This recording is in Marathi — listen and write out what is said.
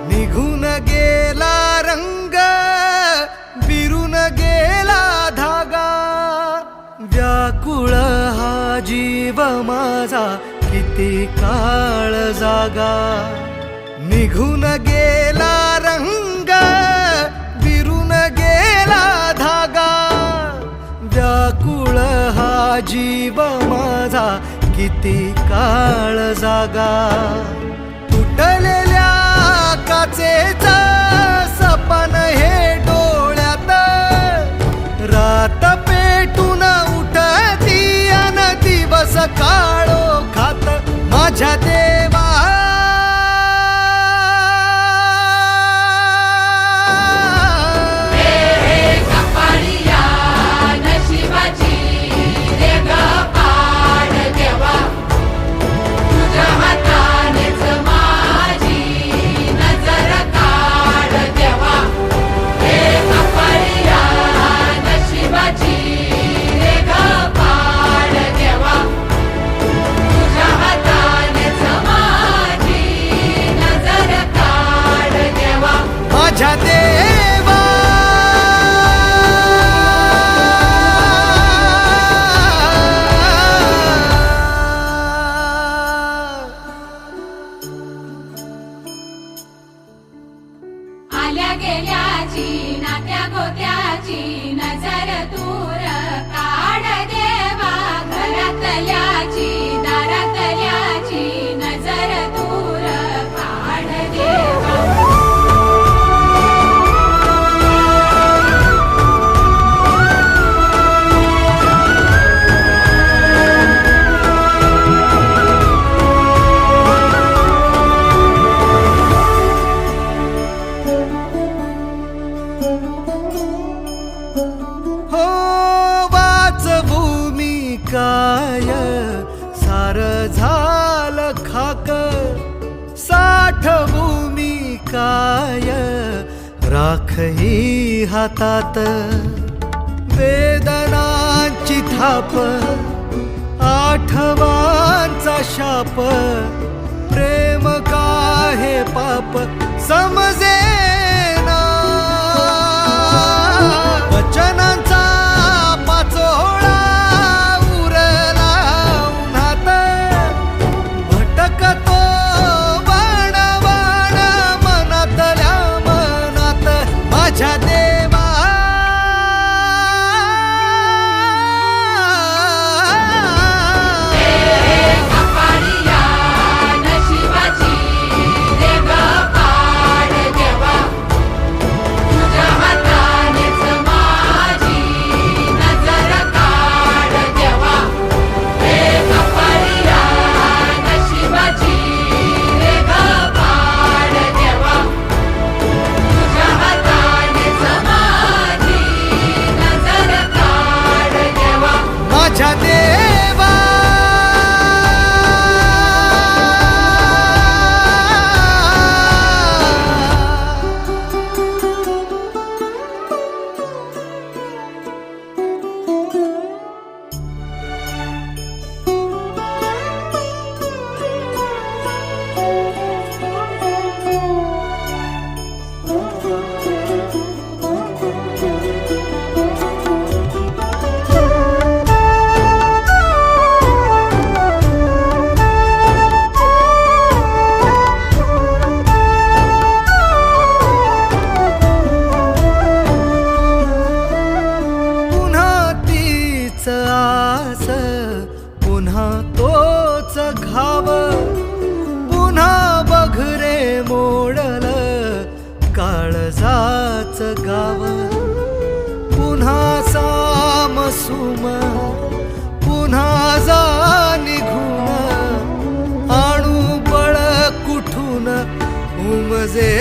निघून गेला रंग, विरून गेला धागा, व्याकुळ हा जीव माझा किती काळ जागा. निघून गेला रंग, विरून गेला धागा, व्याकुळ हा जीव माझा किती काळ जागा. तुटलेल्या काचेचा सपन हे डोळ्यात, रात पेटून उठती अन दिवस काळो खात. माझ्या देवा माझ्या देवा. आल्या गेल्याची नात्या गोत्याची नजर दूर काढ देवा. घरातल्याची दारातल्याची नजर दूर काढ देवा. हो वाचभूमी काय सार झाल खाक, साठभूमी काय राख ही हातात. वेदनांची थाप, आठवांचा शाप, प्रेम का हे पाप समजेना. वचनांचा पाचोळा उरला उन्हात, भटकतो बाण बाण मनातल्या मनात. माझ्या देवा माझ्या देवा. आस पुन्हा तोच घाव, पुन्हा बघरे मोडल काळजाच गाव. पुन्हा सामसुम, पुन्हा जा निघून, आणू बळ कुठून उमजे